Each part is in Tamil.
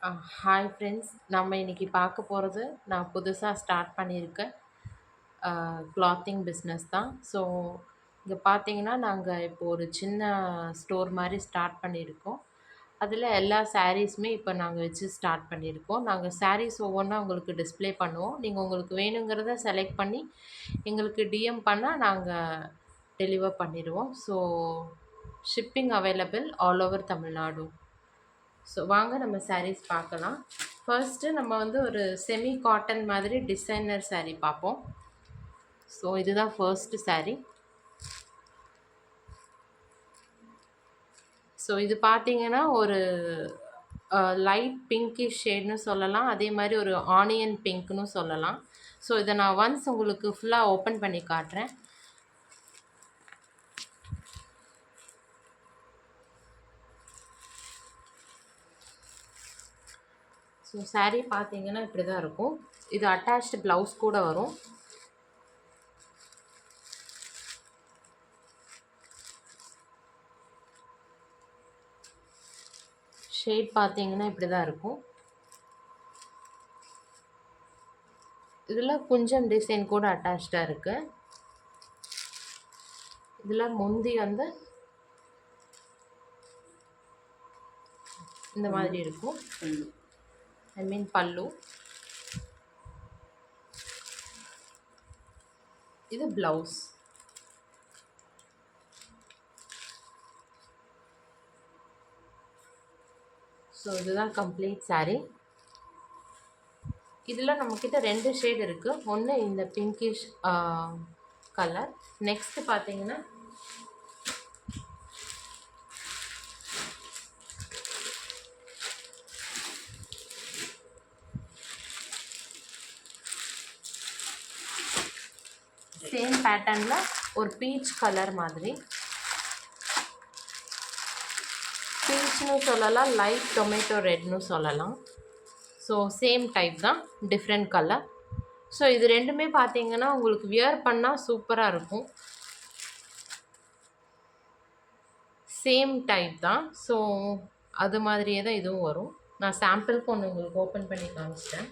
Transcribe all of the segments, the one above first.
ஹாய் ஃப்ரெண்ட்ஸ், நம்ம இன்னைக்கு பார்க்க போகிறது நான் புதுசாக ஸ்டார்ட் பண்ணியிருக்க கிளாத்திங் பிஸ்னஸ் தான். ஸோ இங்கே பார்த்தீங்கன்னா நாங்கள் இப்போ ஒரு சின்ன ஸ்டோர் மாதிரி ஸ்டார்ட் பண்ணியிருக்கோம். அதில் எல்லா சாரீஸுமே இப்போ நாங்கள் வச்சு ஸ்டார்ட் பண்ணியிருக்கோம். நாங்கள் சாரீஸ் ஒவ்வொன்றா உங்களுக்கு டிஸ்ப்ளே பண்ணுவோம். நீங்கள் உங்களுக்கு வேணுங்கிறத செலக்ட் பண்ணி எங்களுக்கு டிஎம் பண்ணால் நாங்கள் டெலிவர் பண்ணிடுவோம். So shipping available all over Tamil Nadu. So வாங்க நம்ம சாரீஸ் பார்க்கலாம். ஃபர்ஸ்ட்டு நம்ம வந்து ஒரு செமி காட்டன் மாதிரி டிசைனர் saree பார்ப்போம். ஸோ இதுதான் ஃபர்ஸ்ட்டு saree. ஸோ இது பார்த்தீங்கன்னா ஒரு லைட் பிங்கிஷ் ஷேட்னு சொல்லலாம், அதே மாதிரி ஒரு ஆனியன் பிங்க்னு சொல்லலாம். ஸோ இதை நான் ஒன்ஸ் உங்களுக்கு ஃபுல்லாக ஓப்பன் பண்ணி காட்டுறேன். ஸோ saree பார்த்தீங்கன்னா இப்படி தான் இருக்கும். இது அட்டாச்டு ப்ளவுஸ் கூட வரும். ஷேட் பார்த்தீங்கன்னா இப்படி தான் இருக்கும். இதில் கொஞ்சம் டிசைன் கூட அட்டாச்சாக இருக்குது. இதில் முந்தி வந்து இந்த மாதிரி இருக்கும். ஐ மீன் பல்லு. இது ப்ளவுஸ். ஸோ இதுதான் கம்ப்ளீட் saree. இதில் நம்மக்கிட்ட 2 ஷேட் இருக்குது. ஒன்று இந்த பிங்கிஷ் கலர். நெக்ஸ்ட்டு பார்த்தீங்கன்னா சேம் பேட்டர்னில் ஒரு பீச் கலர் மாதிரி. பீச்னு சொல்லலாம், லைட் டொமேட்டோ ரெட்னு சொல்லலாம். ஸோ சேம் டைப் தான், டிஃப்ரெண்ட் கலர். ஸோ இது ரெண்டுமே பார்த்தீங்கன்னா உங்களுக்கு வியர் பண்ணால் சூப்பராக இருக்கும். சேம் டைப் தான். ஸோ அது மாதிரியே தான் இதுவும் வரும். நான் சாம்பிளுக்கு ஒன்று உங்களுக்கு ஓப்பன் பண்ணி காமிச்சிட்டேன்.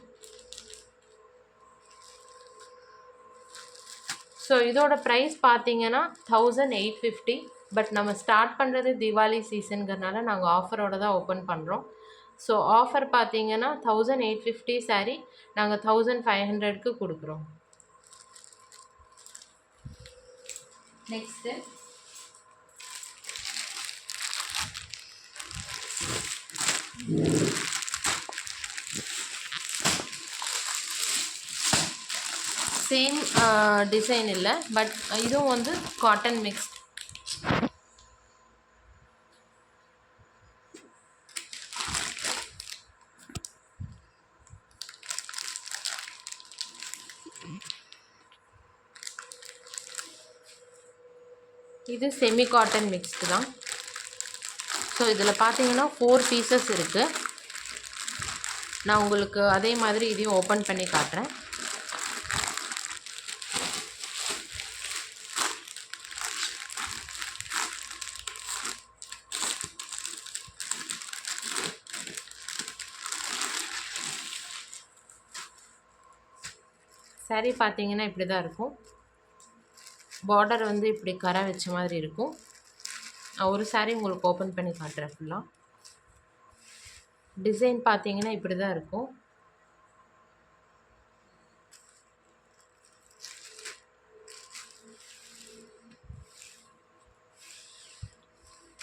ஸோ இதோட ப்ரைஸ் பார்த்தீங்கன்னா 1850. பட் நம்ம ஸ்டார்ட் பண்ணுறது தீபாவளி சீசனுங்கிறனால நாங்கள் ஆஃபரோடு தான் ஓப்பன் பண்ணுறோம். ஸோ ஆஃபர் பார்த்தீங்கன்னா 1850 saree நாங்கள் 1500க்கு கொடுக்குறோம். நெக்ஸ்ட்டு சேம் டிசைன் இல்லை, பட் இதுவும் வந்து காட்டன் மிக்ஸ்ட். இது செமி காட்டன் மிக்ஸ்டு தான். ஸோ இதில் பார்த்தீங்கன்னா 4 பீசஸ் இருக்குது. நான் உங்களுக்கு அதே மாதிரி இதையும் ஓப்பன் பண்ணி காட்டுறேன். saree பார்த்தீங்கன்னா இப்படி தான் இருக்கும். பார்டர் வந்து இப்படி கரை வச்ச மாதிரி இருக்கும். நான் ஒரு saree உங்களுக்கு ஓப்பன் பண்ணி காட்டுறேன் ஃபுல்லாக. டிசைன் பார்த்தீங்கன்னா இப்படி தான் இருக்கும்.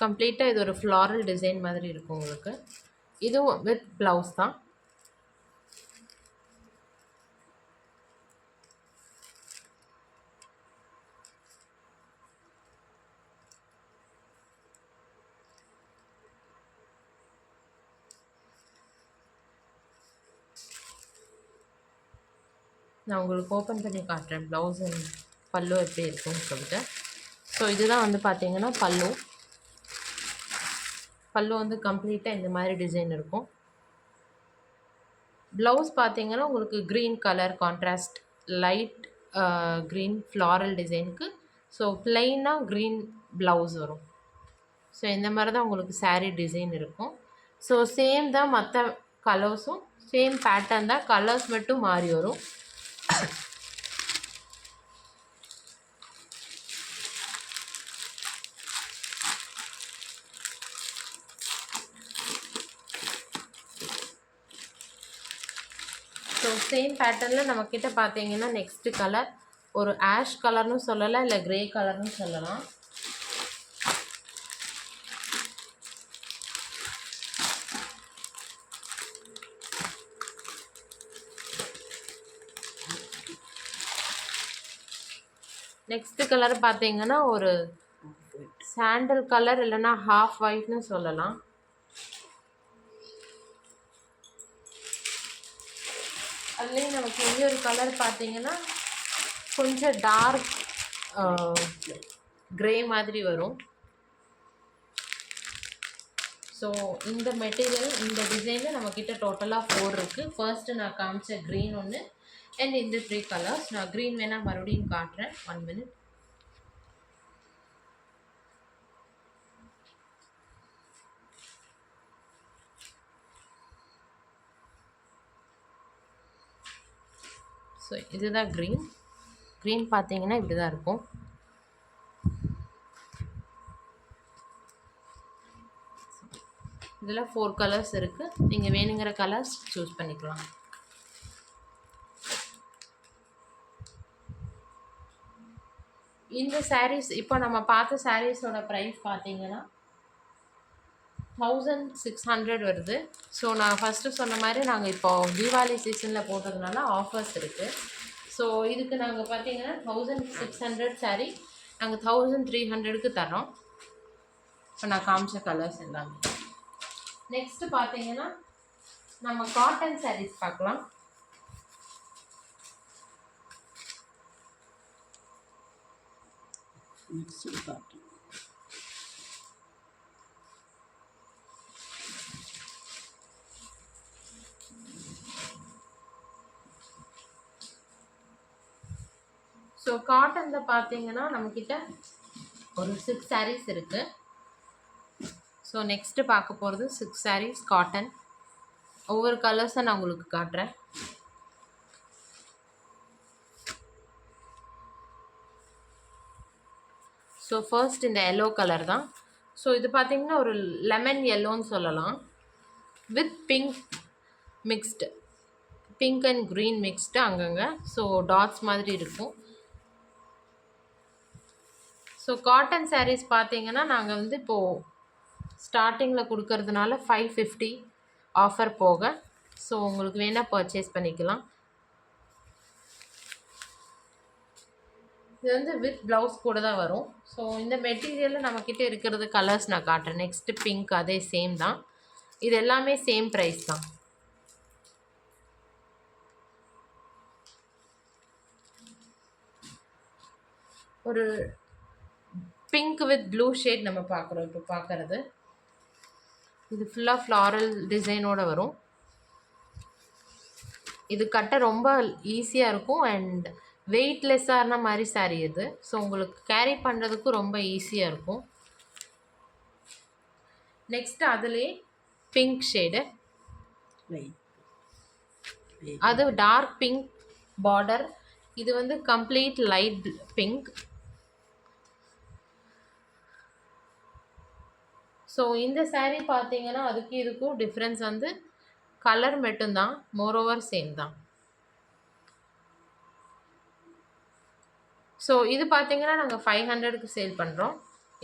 கம்ப்ளீட்டாக இது ஒரு ஃப்ளாரல் டிசைன் மாதிரி இருக்கும் உங்களுக்கு. இதுவும் வித் ப்ளவுஸ் தான். நான் உங்களுக்கு ஓப்பன் பண்ணி காட்டுறேன் ப்ளவுஸ் அண்ட் பல்லு எப்படி இருக்குன்னு சொல்லிட்டு. ஸோ இதுதான் வந்து பார்த்தீங்கன்னா பல்லு. பல்லு வந்து கம்ப்ளீட்டாக இந்த மாதிரி டிசைன் இருக்கும். ப்ளவுஸ் பார்த்தீங்கன்னா உங்களுக்கு green colour contrast, light green floral டிசைனுக்கு. ஸோ ப்ளைனாக க்ரீன் ப்ளவுஸ் வரும். ஸோ இந்த மாதிரி தான் உங்களுக்கு saree டிசைன் இருக்கும். ஸோ சேம் தான் மற்ற கலர்ஸும் சேம் பேட்டர்ன் தான், கலர்ஸ் மட்டும் மாறி வரும். ஸோ சேம் பேட்டர்னில் நம்மக்கிட்ட பார்த்தீங்கன்னா நெக்ஸ்ட்டு கலர் ஒரு ஆஷ் கலர்னு சொல்லலாம், இல்லை க்ரே கலர்னு சொல்லலாம். நெக்ஸ்ட்டு கலர் பார்த்தீங்கன்னா ஒரு சாண்டல் கலர் இல்லைன்னா ஹாஃப் ஒயிட்னு சொல்லலாம். அதுலேயும் நமக்கு இன்னொரு கலர் பார்த்தீங்கன்னா கொஞ்சம் டார்க் க்ரே மாதிரி வரும். ஸோ இந்த மெட்டீரியல் இந்த டிசைனில் நம்மக்கிட்ட டோட்டலாக 4 இருக்குது. ஃபர்ஸ்ட்டு நான் காமிச்ச க்ரீன் ஒன்று அண்ட் இந்த 3 கலர்ஸ். நான் க்ரீன் வேணால் மறுபடியும் காட்டுறேன், 1 minute. ஸோ இதுதான் க்ரீன். க்ரீன் பார்த்தீங்கன்னா இப்படி தான் இருக்கும். இதில் 4 கலர்ஸ் இருக்குது. நீங்கள் வேணுங்கிற கலர்ஸ் சூஸ் பண்ணிக்கலாம். இந்த சாரீஸ் இப்போ நம்ம பார்த்த சாரீஸோட ப்ரைஸ் பார்த்தீங்கன்னா 1600 வருது. ஸோ நான் ஃபஸ்ட்டு சொன்ன மாதிரி நாங்கள் இப்போ தீபாவளி சீசனில் போட்டதுனால ஆஃபர்ஸ் இருக்குது. ஸோ இதுக்கு நாங்கள் பார்த்தீங்கன்னா 1600 சாரீ நாங்கள் 1300க்கு தரோம். இப்போ நான் காமிச்ச கலர்ஸ் எல்லாமே. நெக்ஸ்ட்டு பார்த்தீங்கன்னா நம்ம காட்டன் சாரீஸ் பார்க்கலாம். ஸோ காட்டனில் பார்த்தீங்கன்னா நம்மக்கிட்ட ஒரு 6 சாரீஸ் இருக்குது. ஸோ நெக்ஸ்ட்டு பார்க்க போகிறது 6 சாரீஸ் காட்டன். ஒவ்வொரு கலர்ஸை நான் உங்களுக்கு காட்டுறேன். ஸோ ஃபர்ஸ்ட் இந்த எல்லோ கலர் தான். ஸோ இது பார்த்திங்கன்னா ஒரு லெமன் எல்லோன்னு சொல்லலாம், with pink mixed, pink and green mixed அங்கங்கே. ஸோ டாட்ஸ் மாதிரி இருக்கும். ஸோ காட்டன் சாரீஸ் பார்த்தீங்கன்னா நாங்கள் வந்து இப்போது ஸ்டார்டிங்கில் கொடுக்கறதுனால 550 ஆஃபர் போக. ஸோ உங்களுக்கு வேணால் பர்ச்சேஸ் பண்ணிக்கலாம். இது வந்து வித் ப்ளவுஸ் கூட தான் வரும். ஸோ இந்த மெட்டீரியலில் நம்மக்கிட்ட இருக்கிறது கலர்ஸ் நான் காட்டுறேன். நெக்ஸ்ட்டு பிங்க், அதே சேம் தான். இது எல்லாமே சேம் ப்ரைஸ் தான். ஒரு பிங்க் வித் ப்ளூ ஷேட் நம்ம பார்க்குறோம் இப்போ பார்க்குறது. இது ஃபுல்லாக ஃப்ளாரல் டிசைனோடு வரும். இது கட்ட ரொம்ப ஈஸியாக இருக்கும் அண்ட் வெயிட்லெஸ்ஸான மாதிரி சாரீ இது. ஸோ உங்களுக்கு கேரி பண்ணுறதுக்கும் ரொம்ப ஈஸியாக இருக்கும். நெக்ஸ்ட் அதுலேயே பிங்க் ஷேடு, அது டார்க் பிங்க் பார்டர். இது வந்து கம்ப்ளீட் லைட் பிங்க். ஸோ இந்த சாரீ பார்த்தீங்கன்னா அதுக்கு இதுக்கும் டிஃப்ரென்ஸ் வந்து கலர் மட்டும்தான், மோரோவர் சேம் தான். ஸோ இது பார்த்தீங்கன்னா நாங்கள் 500க்கு சேல் பண்ணுறோம்.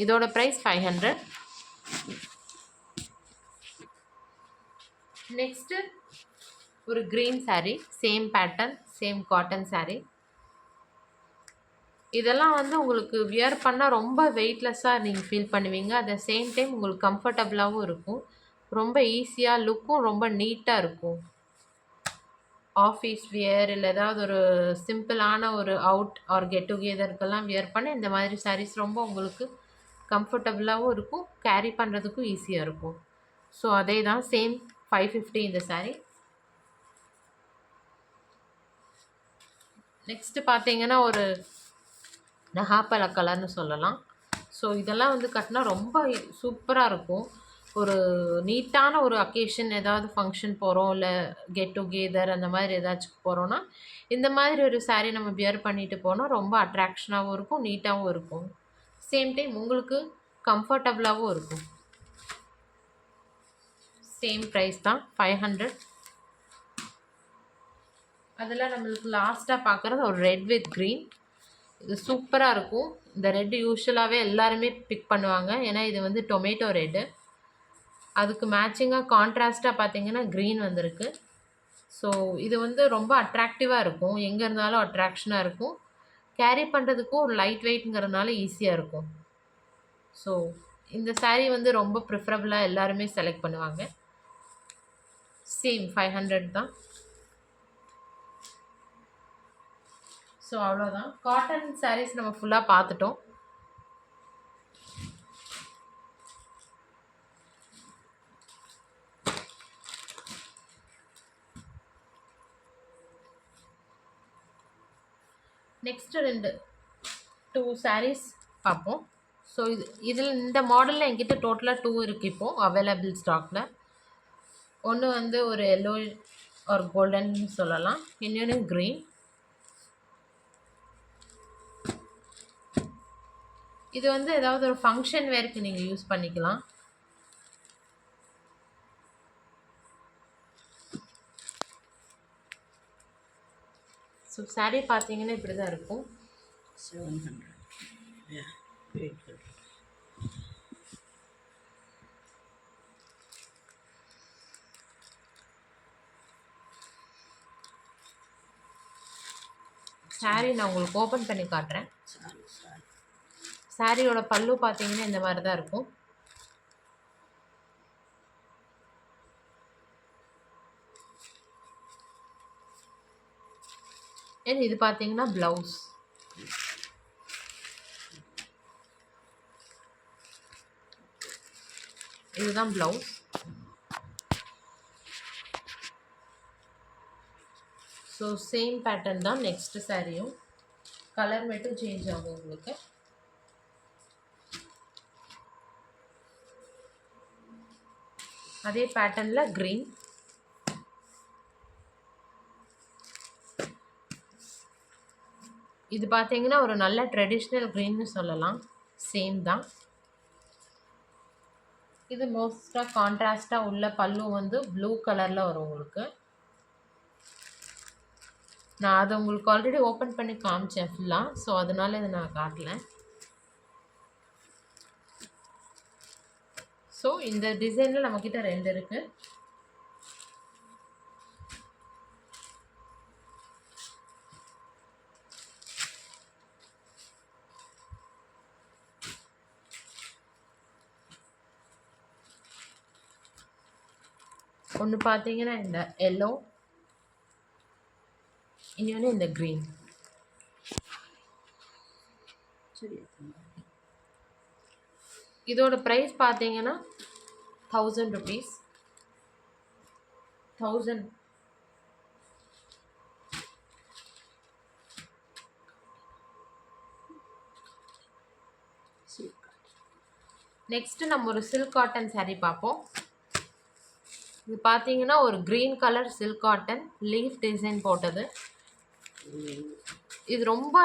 இதோட ப்ரைஸ் 500. நெக்ஸ்ட்டு ஒரு green sari, same pattern, same cotton sari. இதெல்லாம் வந்து உங்களுக்கு வியர் பண்ணால் ரொம்ப வெயிட்லெஸ்ஸாக நீங்கள் ஃபீல் பண்ணுவீங்க. அட் த சேம் டைம் உங்களுக்கு கம்ஃபர்டபுளாகவும் இருக்கும். ரொம்ப ஈஸியாக, லுக்கும் ரொம்ப நீட்டாக இருக்கும். ஆஃபீஸ் வியர் இல்லை ஏதாவது ஒரு சிம்பிளான ஒரு அவுட் ஆர் கெட் டுகெதருக்கெல்லாம் வியர் பண்ண இந்த மாதிரி சாரீஸ் ரொம்ப உங்களுக்கு கம்ஃபர்டபுளாகவும் இருக்கும், கேரி பண்ணுறதுக்கும் ஈஸியாக இருக்கும். ஸோ அதே தான், சேம் 550 இந்த சாரீ. நெக்ஸ்ட்டு பார்த்தீங்கன்னா ஒரு நகாப்பழ கலர்னு சொல்லலாம். ஸோ இதெல்லாம் வந்து கட்டினா ரொம்ப சூப்பராக இருக்கும். ஒரு நீட்டான ஒரு அக்கேஷன் ஏதாவது ஃபங்க்ஷன் போகிறோம், இல்லை கெட் டுகெதர் அந்த மாதிரி ஏதாச்சும் போகிறோன்னா இந்த மாதிரி ஒரு saree நம்ம வியர் பண்ணிட்டு போனால் ரொம்ப அட்ராக்ஷனாகவும் இருக்கும், நீட்டாகவும் இருக்கும். சேம் டைம் உங்களுக்கு கம்ஃபர்டபுளாகவும் இருக்கும். சேம் ப்ரைஸ் தான் 500. அதில் நம்மளுக்கு லாஸ்ட்டாக பார்க்குறது ஒரு ரெட் வித் க்ரீன். இது சூப்பராக இருக்கும். இந்த ரெட் யூஷுவலாகவே எல்லாருமே பிக் பண்ணுவாங்க, ஏன்னா இது வந்து டொமேட்டோ ரெட்டு. அதுக்கு மேட்சிங்காக கான்ட்ராஸ்ட்டாக பார்த்தீங்கன்னா க்ரீன் வந்திருக்கு. ஸோ இது வந்து ரொம்ப அட்ராக்டிவாக இருக்கும், எங்கே இருந்தாலும் அட்ராக்ஷனாக இருக்கும். கேரி பண்ணுறதுக்கும் ஒரு லைட் வெயிட்ங்கிறதுனால ஈஸியாக இருக்கும். ஸோ இந்த saree வந்து ரொம்ப ப்ரிஃபரபுளாக எல்லாருமே செலக்ட் பண்ணுவாங்க. சேம் 500 தான். ஸோ அவ்வளோதான். காட்டன் சாரீஸ் நம்ம ஃபுல்லாக பார்த்துட்டோம். நெக்ஸ்ட்டு 2 சாரீஸ் பார்ப்போம். ஸோ இதில் இந்த மாடலில் என்கிட்ட டோட்டலாக 2 இருக்குது இப்போது அவைலபிள் ஸ்டாக்கில். ஒன்று வந்து ஒரு எல்லோ ஒரு கோல்டன் சொல்லலாம், இன்னொன்று க்ரீன். இது வந்து ஏதாவது ஒரு ஃபங்க்ஷன் வேருக்கு நீங்கள் யூஸ் பண்ணிக்கலாம். ஸோ saree பார்த்தீங்கன்னா இப்படி தான் இருக்கும். 700. Yeah, 800. saree நான் உங்களுக்கு ஓப்பன் பண்ணி காட்டுறேன். Sorry. சாரியோட பல்லு பார்த்தீங்கன்னா இந்த மாதிரி தான் இருக்கும். அண்ட் இது பார்த்தீங்கன்னா ப்ளவுஸ். இதுதான் ப்ளவுஸ். ஸோ சேம் பேட்டர்ன் தான் நெக்ஸ்ட் சாரியும். கலர் மட்டும் சேஞ்ச் ஆகும் உங்களுக்கு. அதே பேட்டர்னில் க்ரீன். இது பார்த்தீங்கன்னா ஒரு நல்ல ட்ரெடிஷ்னல் க்ரீன்னு சொல்லலாம். சேம் தான். இது மோஸ்ட்டாக கான்ட்ராஸ்டாக உள்ள பல்லு வந்து ப்ளூ கலரில் வரும் உங்களுக்கு. நான் அதை உங்களுக்கு ஆல்ரெடி ஓப்பன் பண்ணி காமிச்சேன் ஃபுல்லாக, ஸோ அதனால இதை நான் காட்டல. ஸோ இந்த டிசைனில் நம்மக்கிட்ட 2 இருக்குது. ஒன்று பார்த்தீங்கன்னா இந்த எல்லோ, இன்னொன்று இந்த க்ரீன். இதோட ப்ரைஸ் பார்த்தீங்கன்னா 1000 rupees. 1000. நெக்ஸ்ட்டு நம்ம ஒரு சில்க் காட்டன் saree பார்ப்போம். இது பார்த்தீங்கன்னா ஒரு green colour silk cotton leaf design போட்டது. இது ரொம்ப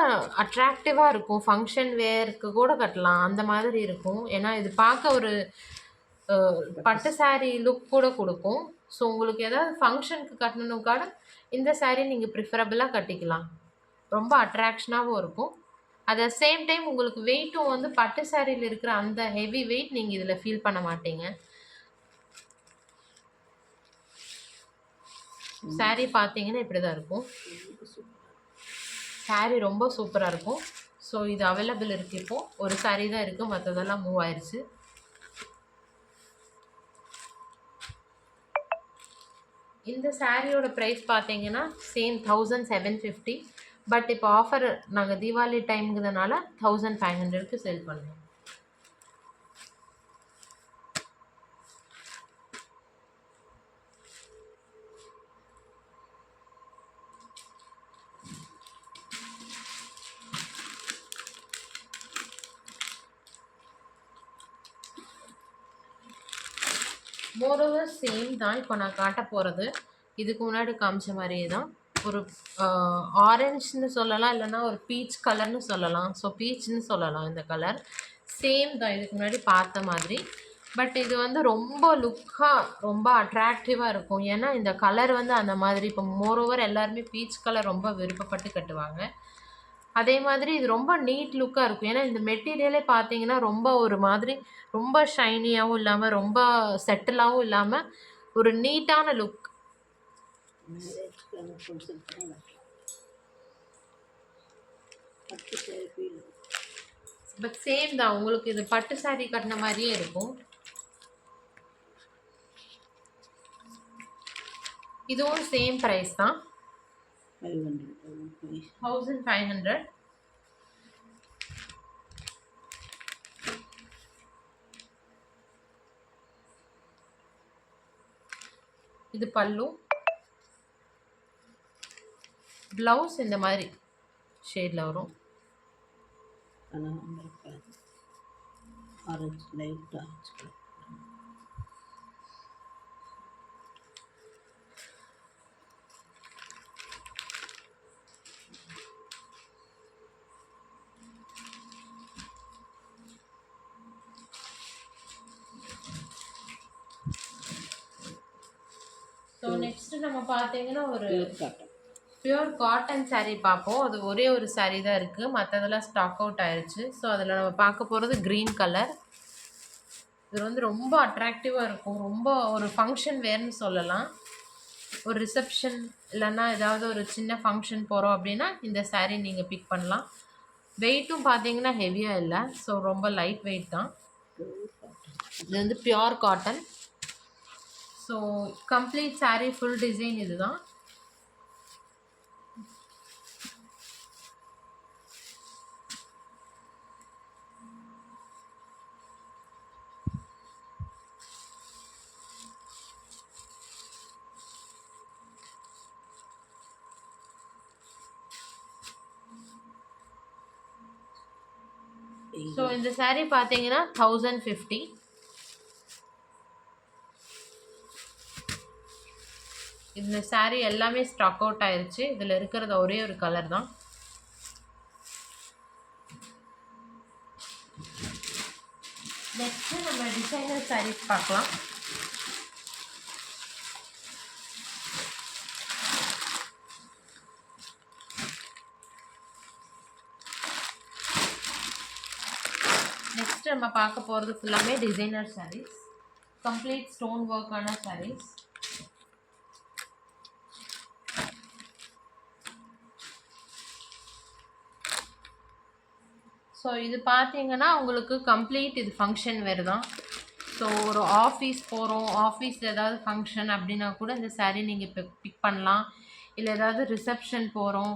அட்ராக்டிவாக இருக்கும், ஃபங்க்ஷன் வேருக்கு கூட கட்டலாம் அந்த மாதிரி இருக்கும். ஏன்னா இது பார்க்க ஒரு பட்டு saree லுக் கூட கொடுக்கும். ஸோ உங்களுக்கு ஏதாவது ஃபங்க்ஷனுக்கு கட்டணுக்கான இந்த saree நீங்கள் ப்ரிஃபரபுளாக கட்டிக்கலாம். ரொம்ப அட்ராக்ஷனாகவும் இருக்கும். அட் த சேம் டைம் உங்களுக்கு வெயிட்டும் வந்து பட்டு சாரியில் இருக்கிற அந்த ஹெவி வெயிட் நீங்கள் இதில் ஃபீல் பண்ண மாட்டீங்க. saree பார்த்தீங்கன்னா இப்படி தான் இருக்கும். saree ரொம்ப சூப்பராக இருக்கும். ஸோ இது அவைலபிள் இருக்குது. இப்போது ஒரு saree தான் இருக்குது, மற்றதெல்லாம் மூவ் ஆயிடுச்சு. இந்த சாரியோட ப்ரைஸ் பார்த்தீங்கன்னா சேம் 1750. பட் இப்போ ஆஃபர் நாங்கள் தீபாவளி டைம்ங்கிறதுனால 1500க்கு சேல் பண்ணுவோம். மோரோவர் சேம் தான் இப்போ நான் காட்ட போகிறது. இதுக்கு முன்னாடி காமிச்ச மாதிரியே தான். ஒரு ஆரஞ்சுன்னு சொல்லலாம், இல்லைன்னா ஒரு பீச் கலர்னு சொல்லலாம். ஸோ பீச்னு சொல்லலாம் இந்த கலர். சேம் தான் இதுக்கு முன்னாடி பார்த்த மாதிரி. பட் இது வந்து ரொம்ப லுக்காக ரொம்ப அட்ராக்டிவாக இருக்கும். ஏன்னா இந்த கலர் வந்து அந்த மாதிரி இப்போ மோரோவர் எல்லாருமே பீச் கலர் ரொம்ப விருப்பப்பட்டு கட்டுவாங்க. அதே மாதிரி இது ரொம்ப நீட் லுக்காக இருக்கும். ஏன்னா இந்த மெட்டீரியலே பார்த்தீங்கன்னா ரொம்ப ஒரு மாதிரி ரொம்ப ஷைனியாகவும் இல்லாமல் ரொம்ப செட்டிலாகவும் இல்லாமல் ஒரு நீட்டான லுக். மேரேஜ்க்கான ஃபங்க்ஷனுக்கு பட்டு சேரீ ஃபீல். பட் சேம் தான், உங்களுக்கு இது பட்டு சாரீ கட்டின மாதிரியே இருக்கும். இதுவும் சேம் ப்ரைஸ் தான், 1500. இது பல்லு. ப்ளவுஸ் இந்த மாதிரி ஷேடில் வரும். Orange light orange colour. So next நம்ம பார்த்தீங்கன்னா ஒரு காட்டன் பியூர் காட்டன் saree பார்ப்போம். அது ஒரே ஒரு saree தான் இருக்குது, மற்றதெல்லாம் ஸ்டாக் அவுட் ஆயிடுச்சு. ஸோ அதில் நம்ம பார்க்க போகிறது க்ரீன் கலர். இது வந்து ரொம்ப அட்ராக்டிவாக இருக்கும். ரொம்ப ஒரு ஃபங்க்ஷன் வேர்னு சொல்லலாம். ஒரு ரிசப்ஷன் இல்லைன்னா ஏதாவது ஒரு சின்ன ஃபங்க்ஷன் போகிறோம் அப்படின்னா இந்த saree நீங்கள் பிக் பண்ணலாம். வெயிட்டும் பார்த்தீங்கன்னா ஹெவியாக இல்லை, ஸோ ரொம்ப லைட் வெயிட் தான். இது வந்து pure cotton. So complete saree full design இது தான். ஸோ இந்த saree பார்த்தீங்கன்னா 1050. இந்த saree எல்லாமே ஸ்டாக் அவுட் ஆயிடுச்சு. இதில் இருக்கிறது ஒரே ஒரு கலர் தான். நெக்ஸ்ட்டு நம்ம டிசைனர் sarees பார்க்கலாம். நெக்ஸ்ட் நம்ம பார்க்க போகிறது ஃபுல்லாமே டிசைனர் sarees, கம்ப்ளீட் ஸ்டோன் ஒர்க்கான sarees. ஸோ இது பார்த்தீங்கன்னா உங்களுக்கு கம்ப்ளீட் இது ஃபங்க்ஷன் வேறு தான். ஸோ ஒரு ஆஃபீஸ் போகிறோம், ஆஃபீஸில் ஏதாவது ஃபங்க்ஷன் அப்படின்னா கூட இந்த saree நீங்கள் இப்போ பிக் பண்ணலாம். இல்லை ஏதாவது ரிசப்ஷன் போகிறோம்,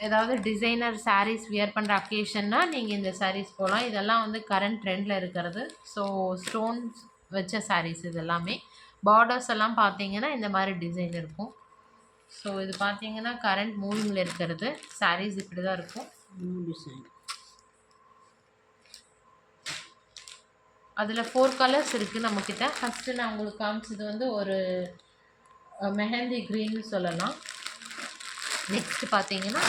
ஏதாவது டிசைனர் sarees வியர் பண்ணுற அக்கேஷன்னா நீங்கள் இந்த sarees போகலாம். இதெல்லாம் வந்து கரண்ட் ட்ரெண்டில் இருக்கிறது. ஸோ ஸ்டோன்ஸ் வச்ச sarees இது எல்லாமே. பார்டர்ஸ் எல்லாம் பார்த்தீங்கன்னா இந்த மாதிரி டிசைன் இருக்கும். ஸோ இது பார்த்தீங்கன்னா கரண்ட் மூவிங்கில் இருக்கிறது. sarees இப்படி தான் இருக்கும். டிசைன் அதில் 4 கலர்ஸ் இருக்குது நம்மக்கிட்ட. ஃபஸ்ட்டு நான் உங்களுக்கு காமிச்சது வந்து ஒரு மெஹந்தி க்ரீன்னு சொல்லலாம். நெக்ஸ்ட்டு பார்த்தீங்கன்னா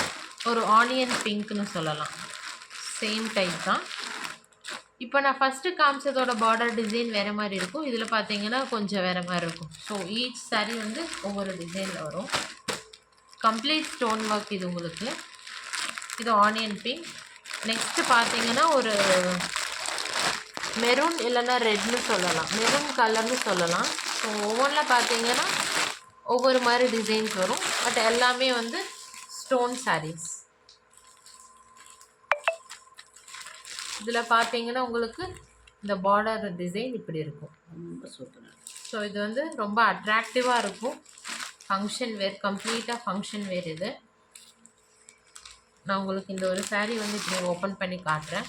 ஒரு ஆனியன் பிங்க்னு சொல்லலாம். சேம் டைப் தான். இப்போ நான் ஃபஸ்ட்டு காமிச்சதோட பார்டர் டிசைன் வேறு மாதிரி இருக்கும். இதில் பார்த்தீங்கன்னா கொஞ்சம் வேறு மாதிரி இருக்கும். ஸோ ஈச் saree வந்து ஒவ்வொரு டிசைனில் வரும். கம்ப்ளீட் ஸ்டோன் ஒர்க் இது உங்களுக்கு. இது ஆனியன் பிங்க். நெக்ஸ்ட்டு பார்த்தீங்கன்னா ஒரு மெரூன் இல்லைன்னா ரெட்னு சொல்லலாம், மெரூன் கலர்னு சொல்லலாம். ஸோ ஒவ்வொன்றில் பார்த்தீங்கன்னா ஒவ்வொரு மாதிரி டிசைன்ஸ் வரும். பட் எல்லாமே வந்து ஸ்டோன் sarees. இதில் பார்த்தீங்கன்னா உங்களுக்கு இந்த பார்டர் டிசைன் இப்படி இருக்கும். ரொம்ப சூப்பராக. ஸோ இது வந்து ரொம்ப அட்ராக்டிவாக இருக்கும். ஃபங்க்ஷன் வேர், கம்ப்ளீட்டாக ஃபங்க்ஷன் வேர் இது. நான் உங்களுக்கு இந்த ஒரு saree வந்து இப்படி ஓப்பன் பண்ணி காட்டுறேன்.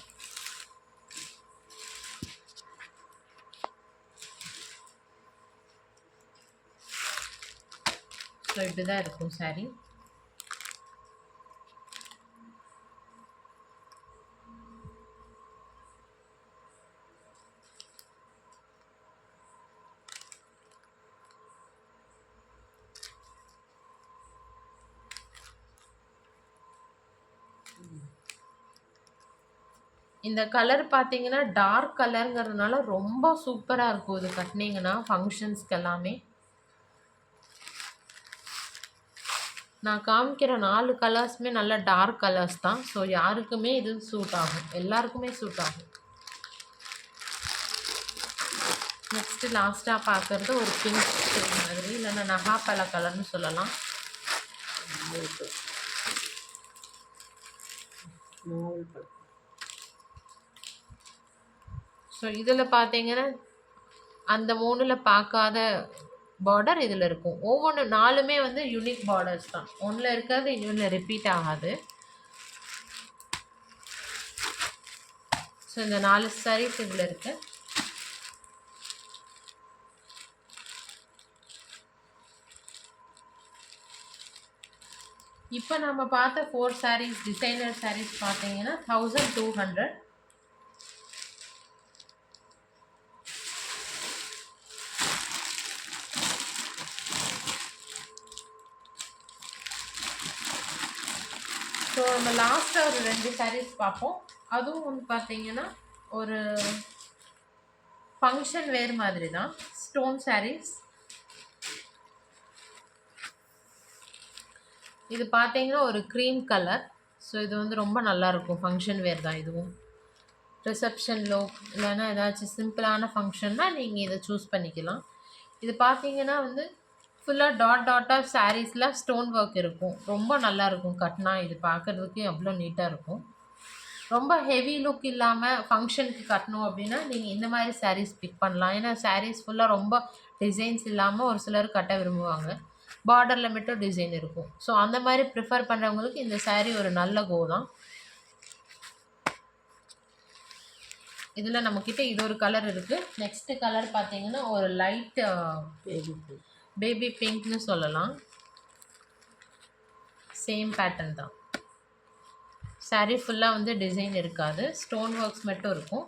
ஸோ இப்படி தான் இருக்கும் saree. இந்த கலர் பார்த்தீங்கன்னா, டார்க் கலர்ங்கிறதுனால ரொம்ப சூப்பரா இருக்கும் இது கட்டுனீங்கன்னா, ஃபங்ஷன்ஸ்க்கு எல்லாமே. நான் காமிக்கிற 4 கலர்ஸுமே நல்ல டார்க் கலர்ஸ் தான். ஸோ யாருக்குமே இது சூட் ஆகும். எல்லாருக்குமே சூட் ஆகும். நெக்ஸ்ட்டு லாஸ்ட்டா பார்க்குறது ஒரு பிங்க் ஷேட் மாதிரி, இல்லைன்னா நகாப்பழ கலர்னு சொல்லலாம். நாவல் பழம். நாவல் பழம். ஸோ இதில் பார்த்தீங்கன்னா, அந்த 3ல் பார்க்காத பார்டர் இதில் இருக்கும். ஒவ்வொன்று 4மே வந்து யூனிக் பார்டர்ஸ் தான். ஒன்றில் இருக்கிறது இன்னொன்று ரிப்பீட் ஆகாது. ஸோ இந்த 4 சாரீஸ் இதில் இருக்குது. இப்போ நம்ம பார்த்த 4 சாரீஸ் டிசைனர் சாரீஸ் பார்த்தீங்கன்னா 1200. ஸோ நம்ம லாஸ்ட்டாக ஒரு 2 சாரீஸ் பார்ப்போம். அதுவும் வந்து பார்த்தீங்கன்னா ஒரு ஃபங்க்ஷன் வேர் மாதிரி தான், ஸ்டோன் சாரீஸ். இது பார்த்தீங்கன்னா ஒரு க்ரீம் கலர். ஸோ இது வந்து ரொம்ப நல்லாயிருக்கும். ஃபங்க்ஷன் வேர் தான் இதுவும். ரிசப்ஷன்லோ இல்லைன்னா ஏதாச்சும் சிம்பிளான ஃபங்க்ஷன்னா நீங்கள் இதை சூஸ் பண்ணிக்கலாம். இது பார்த்தீங்கன்னா வந்து ஃபுல்லாக டாட்டாக சாரீஸில் ஸ்டோன் ஒர்க் இருக்கும். ரொம்ப நல்லாயிருக்கும் கட்டினா. இது பார்க்குறதுக்கு எவ்வளோ நீட்டாக இருக்கும். ரொம்ப ஹெவி லுக் இல்லாமல் ஃபங்க்ஷனுக்கு கட்டணும் அப்படின்னா நீங்கள் இந்த மாதிரி சாரீஸ் பிக் பண்ணலாம். ஏன்னா சாரீஸ் ஃபுல்லாக ரொம்ப டிசைன்ஸ் இல்லாமல் ஒரு சிலர் கட்ட விரும்புவாங்க. பார்டரில் மட்டும் டிசைன் இருக்கும். ஸோ அந்த மாதிரி ப்ரிஃபர் பண்ணுறவங்களுக்கு இந்த சாரீ ஒரு நல்ல கோ தான். இதில் நம்மக்கிட்ட இது ஒரு கலர் இருக்குது. நெக்ஸ்ட்டு கலர் பார்த்தீங்கன்னா ஒரு லைட் பேபி பிங்க்னு சொல்லலாம். சேம் பேட்டர்ன் தான். சாரீ ஃபுல்லாக வந்து டிசைன் இருக்காது, ஸ்டோன் ஒர்க்ஸ் மட்டும் இருக்கும்.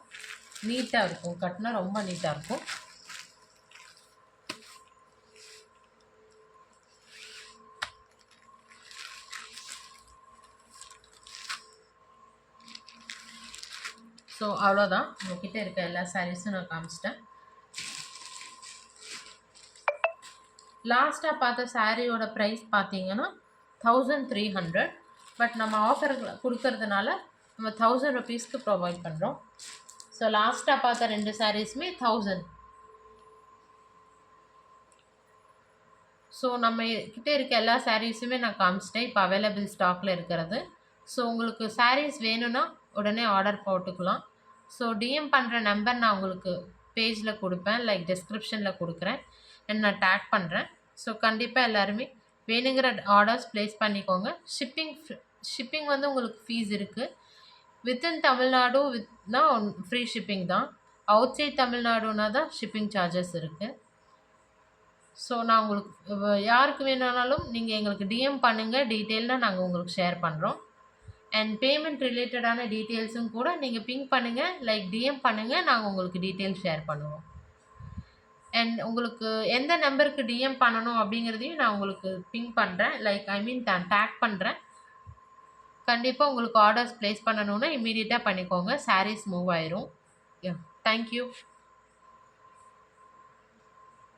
நீட்டாக இருக்கும். கட்டினா ரொம்ப நீட்டாக இருக்கும். ஸோ அவ்வளோதான். உங்ககிட்ட இருக்க எல்லா சாரீஸும் நான் காமிச்சிட்டேன். லாஸ்ட்டாக பார்த்த சாரியோட ப்ரைஸ் பார்த்தீங்கன்னா 1300. பட் நம்ம ஆஃபர் கொடுக்கறதுனால நம்ம 1000 ருபீஸ்க்கு ப்ரொவைட் பண்ணுறோம். ஸோ லாஸ்ட்டாக பார்த்த 2 சாரீஸுமே 1000. ஸோ நம்ம கிட்ட இருக்க எல்லா சாரீஸுமே நான் காமிச்சிட்டேன். இப்போ அவைலபிள் ஸ்டாக்கில் இருக்கிறது. ஸோ உங்களுக்கு சாரீஸ் வேணும்னா உடனே ஆர்டர் போட்டுக்கலாம். ஸோ டிஎம் பண்ணுற நம்பர் நான் உங்களுக்கு பேஜில் கொடுப்பேன், லைக் டிஸ்கிரிப்ஷனில் கொடுக்குறேன், அண்ட் நான் டேக் பண்ணுறேன். ஸோ கண்டிப்பாக எல்லாருமே வேணுங்கிற ஆர்டர்ஸ் ப்ளேஸ் பண்ணிக்கோங்க. ஷிப்பிங் வந்து உங்களுக்கு ஃபீஸ் இருக்குது. வித்தின் தமிழ்நாடு வித்னா ஃப்ரீ ஷிப்பிங் தான். அவுட் சைட் தமிழ்நாடுனா தான் ஷிப்பிங் சார்ஜஸ் இருக்குது. ஸோ நான் உங்களுக்கு யாருக்கு வேணுனாலும் நீங்கள் எங்களுக்கு டிஎம் பண்ணுங்கள். டீட்டெயில்னால் நாங்கள் உங்களுக்கு ஷேர் பண்ணுறோம். அண்ட் பேமெண்ட் ரிலேட்டடான டீட்டெயில்ஸும் கூட நீங்கள் பிங்க் பண்ணுங்கள், லைக் டிஎம் பண்ணுங்கள். நாங்கள் உங்களுக்கு டீட்டெயில்ஸ் ஷேர் பண்ணுவோம். அண்ட் உங்களுக்கு எந்த நம்பருக்கு டிஎம் பண்ணணும் அப்படிங்கிறதையும் நான் உங்களுக்கு பிங்க் பண்ணுறேன், லைக் டேக் பண்ணுறேன். கண்டிப்பாக உங்களுக்கு ஆர்டர்ஸ் ப்ளேஸ் பண்ணணுன்னா இம்மீடியட்டாக பண்ணிக்கோங்க. சாரீஸ் மூவ் ஆயிரும். தேங்க்யூ.